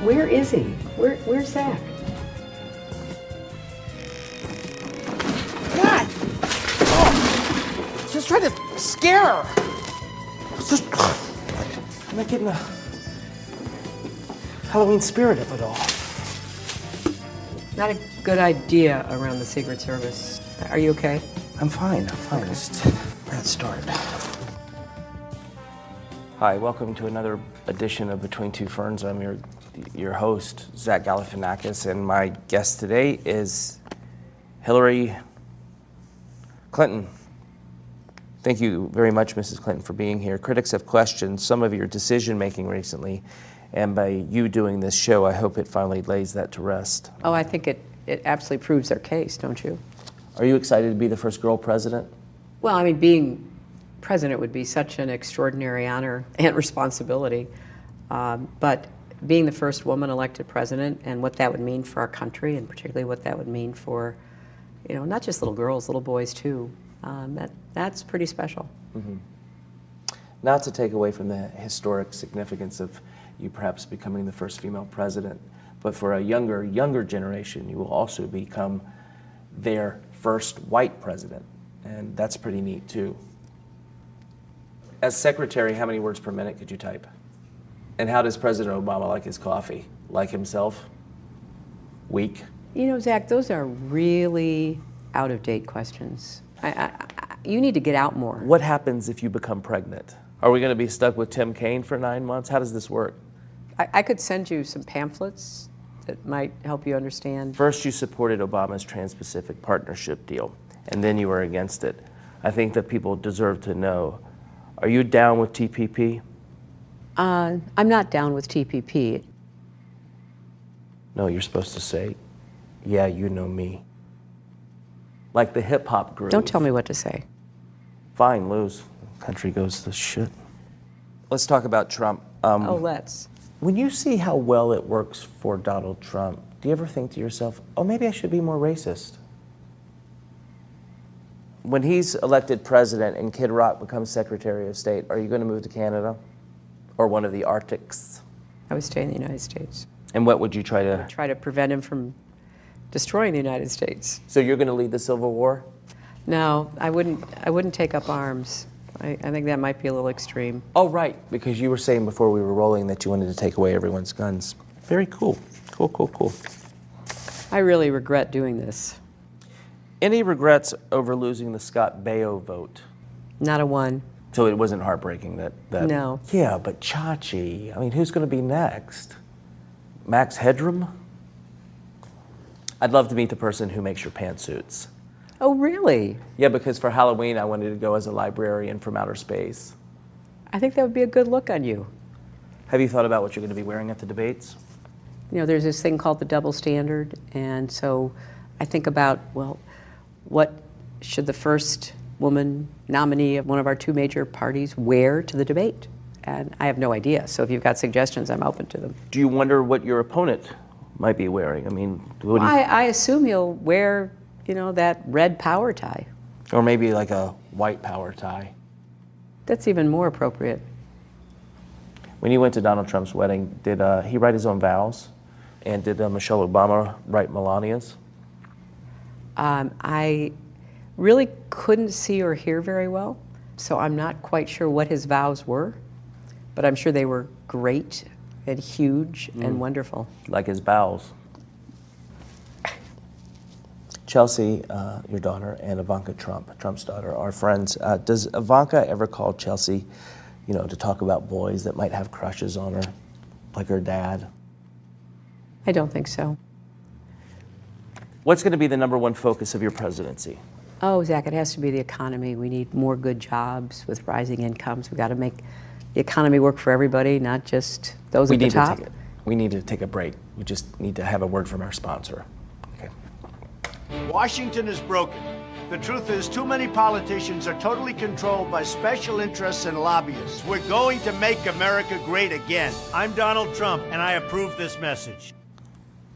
Where is he? Where's Zach? God! Oh, just trying to scare her. Just, I'm not getting the Halloween spirit of it all. Not a good idea around the Secret Service. Are you okay? I'm fine. Okay. Just bad start. Hi, welcome to another edition of Between Two Ferns. I'm your host, Zach Galifianakis, and my guest today is Hillary Clinton. Thank you very much, Mrs. Clinton, for being here. Critics have questioned some of your decision-making recently, and by you doing this show, I hope it finally lays that to rest. Oh, I think it absolutely proves their case, don't you? Are you excited to be the first girl president? Well, I mean, being president would be such an extraordinary honor and responsibility. But being the first woman elected president and what that would mean for our country, and particularly what that would mean for, not just little girls, little boys too, that's pretty special. Mm-hmm. Not to take away from the historic significance of you perhaps becoming the first female president, but for a younger generation, you will also become their first white president, and that's pretty neat too. As secretary, how many words per minute could you type? And how does President Obama like his coffee? Like himself? Weak? Zach, those are really out-of-date questions. You need to get out more. What happens if you become pregnant? Are we going to be stuck with Tim Kaine for 9 months? How does this work? I could send you some pamphlets that might help you understand. First, you supported Obama's Trans-Pacific Partnership deal, and then you were against it. I think that people deserve to know. Are you down with TPP? I'm not down with TPP. No, you're supposed to say, yeah, you know me. Like the hip-hop group. Don't tell me what to say. Fine, lose. Country goes to shit. Let's talk about Trump. Let's. When you see how well it works for Donald Trump, do you ever think to yourself, oh, maybe I should be more racist? When he's elected president and Kid Rock becomes Secretary of State, are you going to move to Canada or one of the Arctics? I would stay in the United States. And what would you try to? Try to prevent him from destroying the United States. So you're going to lead the Civil War? No, I wouldn't take up arms. I think that might be a little extreme. Oh, right, because you were saying before we were rolling that you wanted to take away everyone's guns. Very cool. Cool. I really regret doing this. Any regrets over losing the Scott Baio vote? Not a one. So it wasn't heartbreaking that... No. Yeah, but Chachi, I mean, who's going to be next? Max Headroom? I'd love to meet the person who makes your pantsuits. Oh, really? Yeah, because for Halloween, I wanted to go as a librarian from outer space. I think that would be a good look on you. Have you thought about what you're going to be wearing at the debates? There's this thing called the double standard, and so I think about, well, what should the first woman nominee of one of our two major parties wear to the debate? And I have no idea, so if you've got suggestions, I'm open to them. Do you wonder what your opponent might be wearing? I mean, what do you... I assume he'll wear, that red power tie. Or maybe like a white power tie. That's even more appropriate. When you went to Donald Trump's wedding, did he write his own vows? And did Michelle Obama write Melania's? I really couldn't see or hear very well, so I'm not quite sure what his vows were, but I'm sure they were great and huge and wonderful. Like his bowels. Chelsea, your daughter, and Ivanka Trump, Trump's daughter, are friends. Does Ivanka ever call Chelsea, to talk about boys that might have crushes on her, like her dad? I don't think so. What's going to be the number one focus of your presidency? Oh, Zach, it has to be the economy. We need more good jobs with rising incomes. We've got to make the economy work for everybody, not just those at the top. We need to take a break. We just need to have a word from our sponsor. Okay. Washington is broken. The truth is, too many politicians are totally controlled by special interests and lobbyists. We're going to make America great again. I'm Donald Trump, and I approve this message.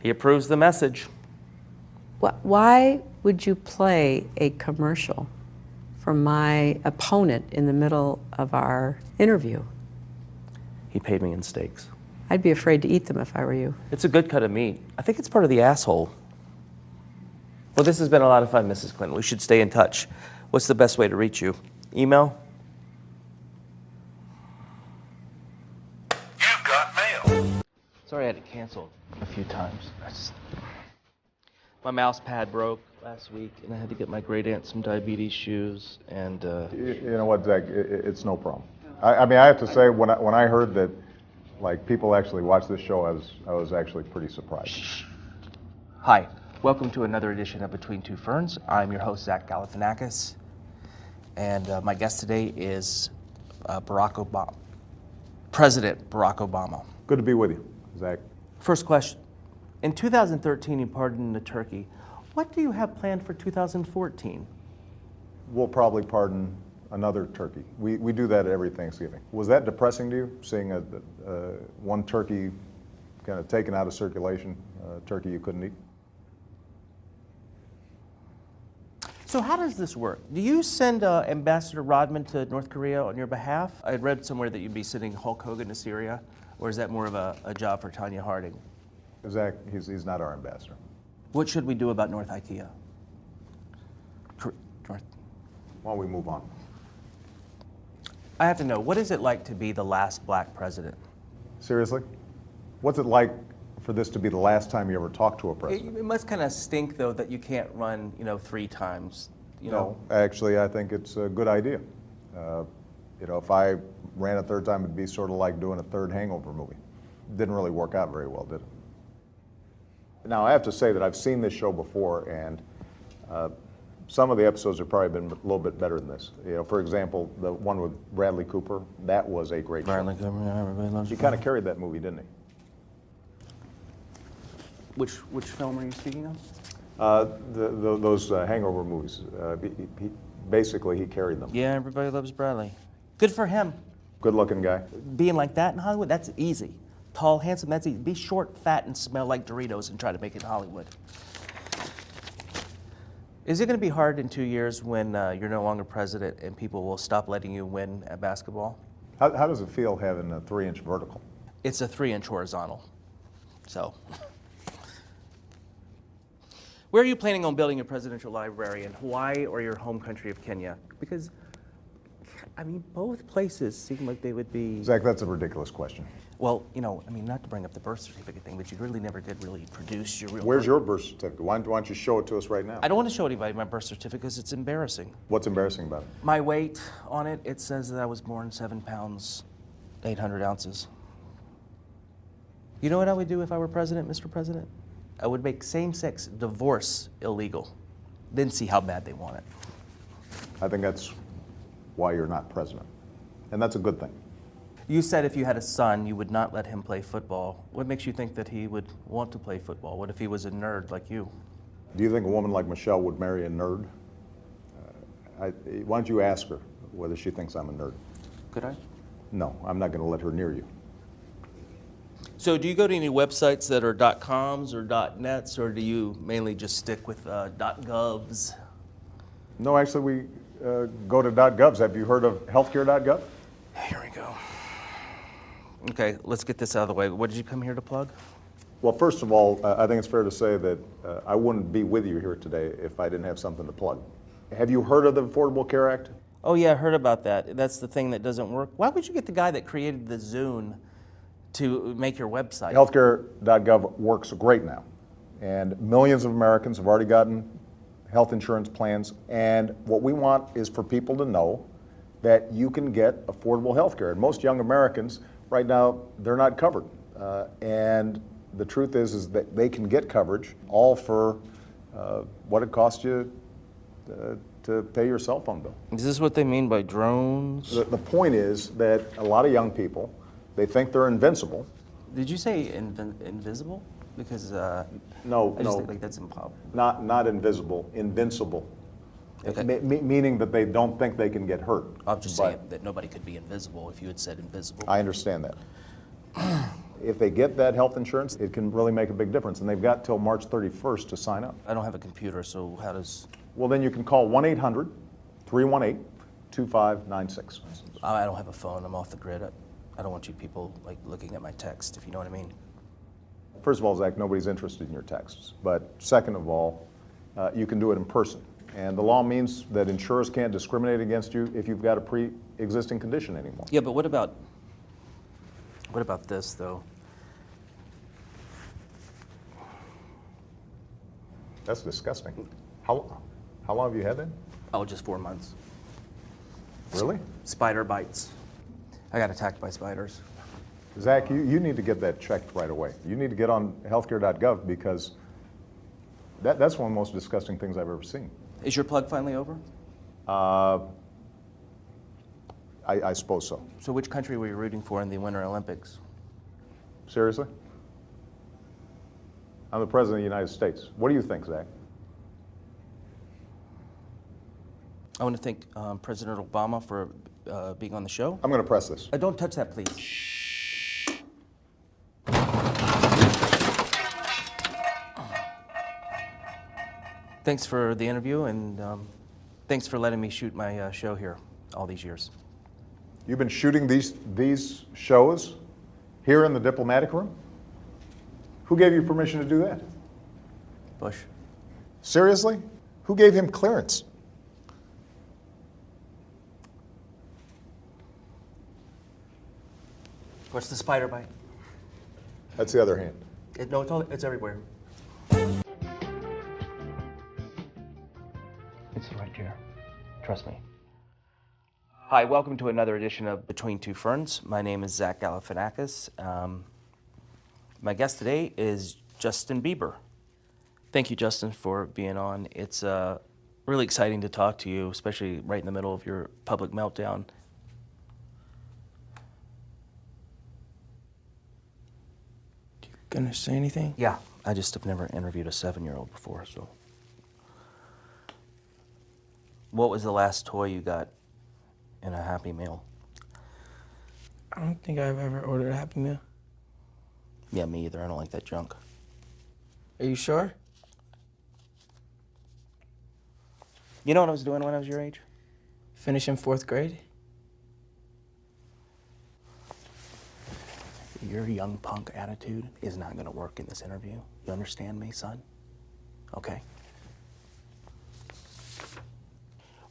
He approves the message. Why would you play a commercial for my opponent in the middle of our interview? He paid me in steaks. I'd be afraid to eat them if I were you. It's a good cut of meat. I think it's part of the asshole. Well, this has been a lot of fun, Mrs. Clinton. We should stay in touch. What's the best way to reach you? Email? You've got mail. Sorry I had to cancel a few times. My mouse pad broke last week, and I had to get my great aunt some diabetes shoes, and You know what, Zach? It's no problem. I mean, I have to say, when I heard that, like, people actually watch this show, I was actually pretty surprised. Hi, welcome to another edition of Between Two Ferns. I'm your host, Zach Galifianakis, and my guest today is President Barack Obama. Good to be with you, Zach. First question. In 2013, you pardoned a turkey. What do you have planned for 2014? We'll probably pardon another turkey. We do that every Thanksgiving. Was that depressing to you, seeing one turkey kind of taken out of circulation, a turkey you couldn't eat? So how does this work? Do you send Ambassador Rodman to North Korea on your behalf? I had read somewhere that you'd be sending Hulk Hogan to Syria, or is that more of a job for Tanya Harding? Zach, he's not our ambassador. What should we do about North IKEA? North. Why don't we move on? I have to know, what is it like to be the last black president? Seriously? What's it like for this to be the last time you ever talked to a president? It must kind of stink, though, that you can't run, 3 times. No, actually, I think it's a good idea. If I ran a third time, it'd be sort of like doing a third Hangover movie. Didn't really work out very well, did it? Now, I have to say that I've seen this show before, and some of the episodes have probably been a little bit better than this. For example, the one with Bradley Cooper, that was a great show. Bradley Cooper, yeah, everybody loves He him. kind of carried that movie, didn't he? Which film are you speaking of? Those Hangover movies. Basically, he carried them. Yeah, everybody loves Bradley. Good for him. Good-looking guy. Being like that in Hollywood, that's easy. Tall, handsome, that's easy. Be short, fat, and smell like Doritos and try to make it in Hollywood. Is it going to be hard in 2 years when you're no longer president and people will stop letting you win at basketball? How does it feel having a 3-inch vertical? It's a 3-inch horizontal. So, where are you planning on building a presidential library, in Hawaii or your home country of Kenya? Because, both places seem like they would be... Zach, that's a ridiculous question. Well, not to bring up the birth certificate thing, but you really never did really produce your real... Where's your birth certificate? Why don't you show it to us right now? I don't want to show anybody my birth certificate because it's embarrassing. What's embarrassing about it? My weight on it, it says that I was born 7 pounds, 800 ounces. You know what I would do if I were president, Mr. President? I would make same-sex divorce illegal, then see how bad they want it. I think that's why you're not president. And that's a good thing. You said if you had a son, you would not let him play football. What makes you think that he would want to play football? What if he was a nerd like you? Do you think a woman like Michelle would marry a nerd? Why don't you ask her whether she thinks I'm a nerd? Could I? No, I'm not going to let her near you. So do you go to any websites that are .coms or .nets, or do you mainly just stick with .govs? No, actually, we go to .govs. Have you heard of healthcare.gov? Here we go. Okay, let's get this out of the way. What did you come here to plug? Well, first of all, I think it's fair to say that I wouldn't be with you here today if I didn't have something to plug. Have you heard of the Affordable Care Act? Oh yeah, I heard about that. That's the thing that doesn't work. Why would you get the guy that created the Zune to make your website? Healthcare.gov works great now. And millions of Americans have already gotten health insurance plans. And what we want is for people to know that you can get affordable health care. And most young Americans, right now, they're not covered. And the truth is that they can get coverage all for what it costs you to pay your cell phone bill. Is this what they mean by drones? The point is that a lot of young people, they think they're invincible. Did you say invisible? Because No, I just no, think like that's impossible. not invisible, invincible. Okay. Meaning that they don't think they can get hurt. I'm just But saying that nobody could be invisible if you had said invisible. I understand that. If they get that health insurance, it can really make a big difference. And they've got till March 31st to sign up. I don't have a computer, so how does... Well, then you can call 1-800-318-2596. I don't have a phone. I'm off the grid. I don't want you people like looking at my text, if you know what I mean. First of all, Zach, nobody's interested in your texts. But second of all, you can do it in person. And the law means that insurers can't discriminate against you if you've got a pre-existing condition anymore. Yeah, but what about this, though? That's disgusting. How long have you had that? Oh, just 4 months. Really? Spider bites. I got attacked by spiders. Zach, you need to get that checked right away. You need to get on healthcare.gov because that's one of the most disgusting things I've ever seen. Is your plug finally over? I suppose so. So which country were you rooting for in the Winter Olympics? Seriously? I'm the President of the United States. What do you think, Zach? I want to thank President Obama for being on the show. I'm going to press this. Don't touch that, please. Thanks for the interview, and thanks for letting me shoot my show here all these years. You've been shooting these shows here in the diplomatic room? Who gave you permission to do that? Bush. Seriously? Who gave him clearance? What's the spider bite? That's the other hand. No, it's everywhere. It's right here. Trust me. Hi, welcome to another edition of Between Two Ferns. My name is Zach Galifianakis. My guest today is Justin Bieber. Thank you, Justin, for being on. It's really exciting to talk to you, especially right in the middle of your public meltdown. Gonna say anything? Yeah, I just have never interviewed a 7-year-old before, so. What was the last toy you got in a Happy Meal? I don't think I've ever ordered a Happy Meal. Yeah, me either. I don't like that junk. Are you sure? You know what I was doing when I was your age? Finishing 4th grade? Your young punk attitude is not going to work in this interview. You understand me, son? Okay.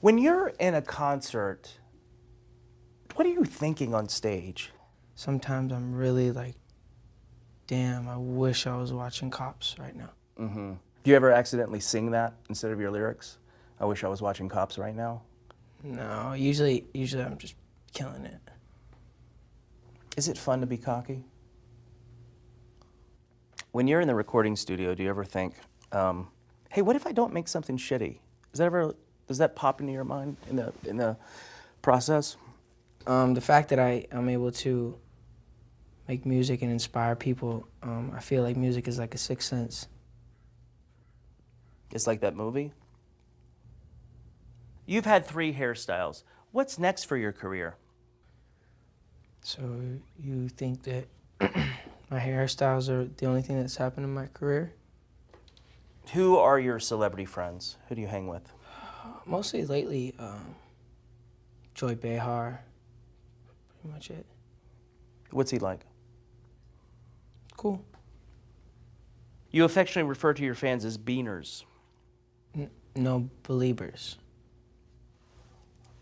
When you're in a concert, what are you thinking on stage? Sometimes I'm really like, damn, I wish I was watching Cops right now. Mm-hmm. Do you ever accidentally sing that instead of your lyrics? I wish I was watching Cops right now. No, usually I'm just killing it. Is it fun to be cocky? When you're in the recording studio, do you ever think, hey, what if I don't make something shitty? Does that pop into your mind in the process? The fact that I'm able to make music and inspire people, I feel like music is like a sixth sense. It's like that movie. You've had 3 hairstyles. What's next for your career? So you think that my hairstyles are the only thing that's happened in my career? Who are your celebrity friends? Who do you hang with? Mostly lately, Joy Behar, pretty much it. What's he like? Cool. You affectionately refer to your fans as beaners. No believers.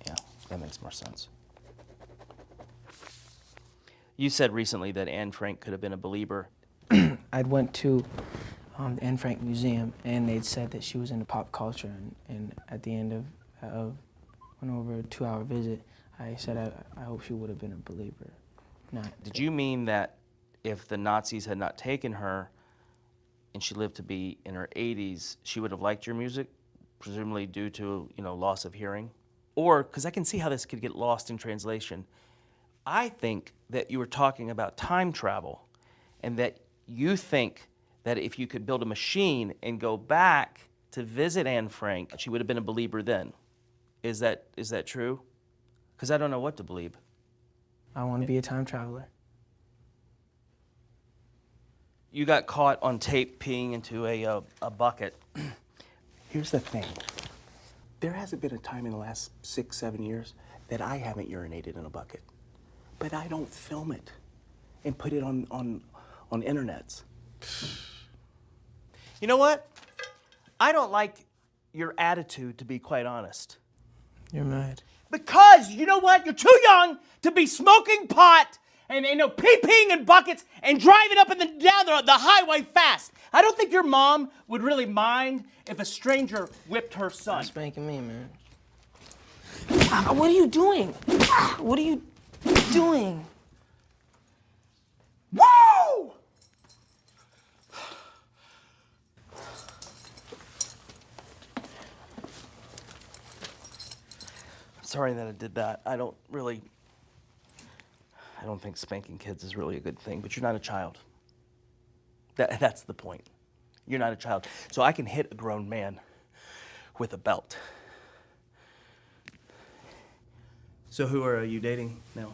Yeah, that makes more sense. You said recently that Anne Frank could have been a believer. I went to the Anne Frank Museum, and they'd said that she was into pop culture, and at the end of went over a 2-hour visit, I said I hope she would have been a believer. Did you mean that if the Nazis had not taken her and she lived to be in her 80s, she would have liked your music, presumably due to, loss of hearing? Or, because I can see how this could get lost in translation, I think that you were talking about time travel, and that you think that if you could build a machine and go back to visit Anne Frank, she would have been a believer then. Is that true? Because I don't know what to believe. I want to be a time traveler. You got caught on tape peeing into a bucket. Here's the thing. There hasn't been a time in the last 6, 7 years that I haven't urinated in a bucket. but I don't film it and put it on internets. You know what? I don't like your attitude, to be quite honest. You're mad. Because, you know what? You're too young to be smoking pot and pee-peeing in buckets and driving up and down the highway fast. I don't think your mom would really mind if a stranger whipped her son. Stop spanking me, man. What are you doing? What are you doing? Woo! Sorry that I did that. I don't think spanking kids is really a good thing, but you're not a child. That's the point. You're not a child. So I can hit a grown man with a belt. So who are you dating now?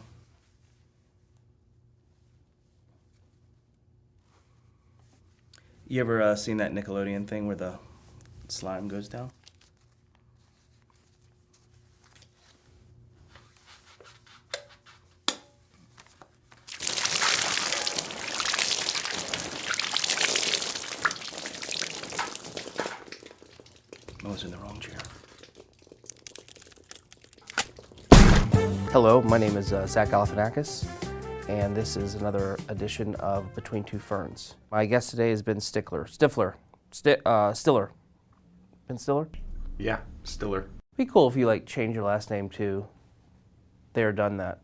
You ever seen that Nickelodeon thing where the slime goes down? I was in the wrong chair. Hello, my name is Zach Galifianakis, and this is another edition of Between Two Ferns. My guest today has been Stiller. Ben Stiller? Yeah, Stiller. It'd be cool if you change your last name to They're Done That.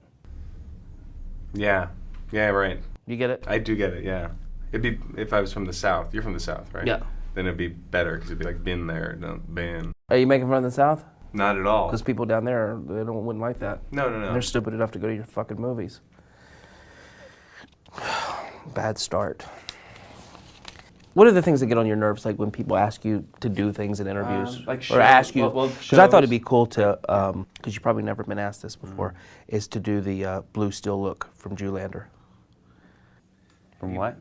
Yeah, right. You get it? I do get it, yeah. It'd be if I was from the South. You're from the South, right? Yeah. Then it'd be better, because it'd be like been there, don't been. Are you making fun of the South? Not at all. Because people down there, wouldn't like that. No. They're stupid enough to go to your fucking movies. Bad start. What are the things that get on your nerves, like when people ask you to do things in interviews? Like or shows, ask you, well, because I thought it'd shows. be cool to, because you've probably never been asked this before, is to do the blue still look from Zoolander. From what?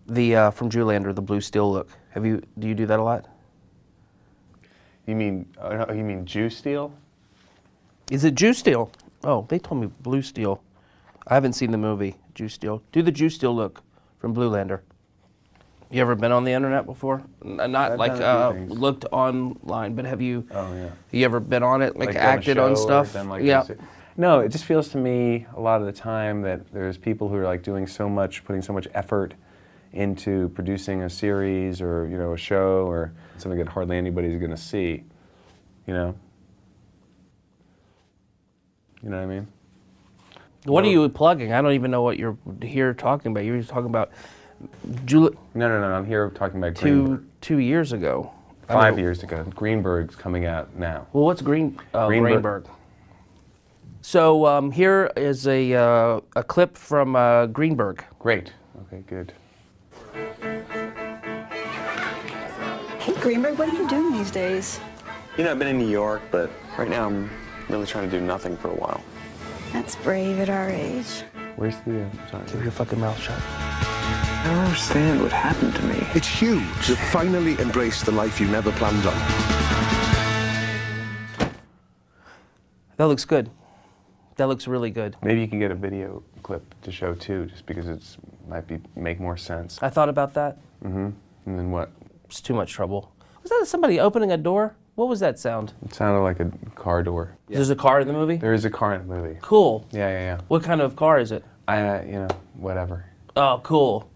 From Zoolander, the blue still look. Do you do that a lot? You mean Jew Steel? Is it Jew Steel? Oh, they told me Blue Steel. I haven't seen the movie, Jew Steel. Do the Jew Steel look from Zoolander. You ever been on the internet before? Not I've like done a few things. looked online, but have you? Oh, yeah. You ever been on it, like done a acted on show or stuff? done, like, Yeah. No, it just feels to me a lot of the time that there's people who are doing so much, putting so much effort into producing a series or a show or something that hardly anybody's going to see. You know what I mean? What are you plugging? I don't even know what you're here talking about. You were talking about No. I'm here talking about Greenberg. 2 years ago. 5 years ago. Greenberg's coming out now. Well, what's Greenberg? So here is a clip from Greenberg. Great. Okay, good. Hey, Greenberg, what are you doing these days? I've been in New York, but right now I'm really trying to do nothing for a while. That's brave at our age. Where's the... sorry. Keep your fucking mouth shut. I don't understand what happened to me. It's huge. You finally embraced the life you never planned on. That looks good. That looks really good. Maybe you can get a video clip to show too, just because make more sense. I thought about that. Mm-hmm. And then what? It's too much trouble. Was that somebody opening a door? What was that sound? It sounded like a car door. There's a car in the movie? There is a car in the movie. Cool. Yeah. What kind of car is it? Whatever. Oh, cool.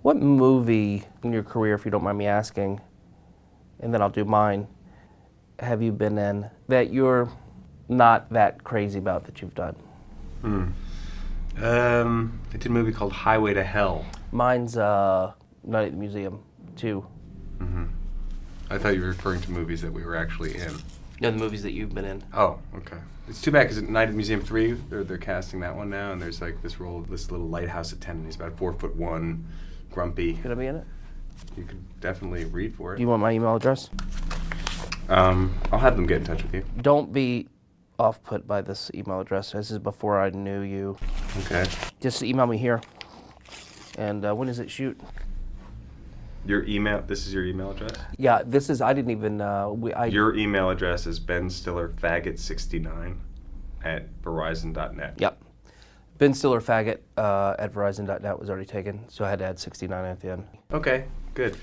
What movie in your career, if you don't mind me asking, and then I'll do mine, have you been in that you're not that crazy about that you've done? I did a movie called Highway to Hell. Mine's Night at the Museum 2. Mm-hmm. I thought you were referring to movies that we were actually in. No, the movies that you've been in. Oh, okay. It's too bad because at Night at the Museum 3, they're casting that one now, and there's this role of this little lighthouse attendant. He's about 4'1", grumpy. Could I be in it? You could definitely read for it. Do you want my email address? I'll have them get in touch with you. Don't be off-put by this email address. This is before I knew you. Okay. Just email me here. And when does it shoot? Your email, this is your email address? Yeah, this is, I didn't even, Your email address is benstillerfaggot69@verizon.net. Yep. Ben Stiller faggot at Verizon.net was already taken, so I had to add 69 at the end. Okay, good.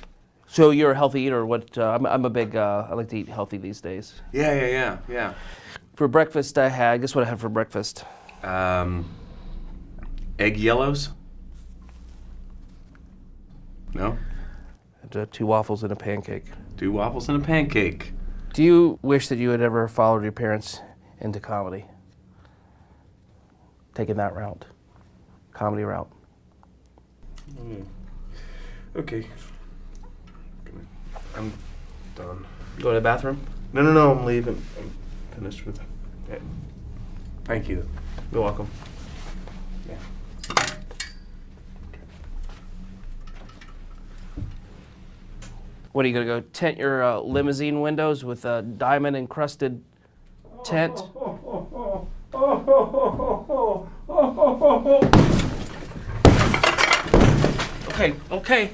So you're a healthy eater. What? I'm a big. I like to eat healthy these days. Yeah. For breakfast, I had. Guess what I had for breakfast? Egg yellows? No? I had, 2 waffles and a pancake. 2 waffles and a pancake. Do you wish that you had ever followed your parents into comedy? Taken that route, comedy route. Okay. I'm done. Go to the bathroom. No, I'm leaving. I'm finished with it. Thank you. You're welcome. Yeah. What are you gonna go tint your limousine windows with a diamond encrusted tent? Okay.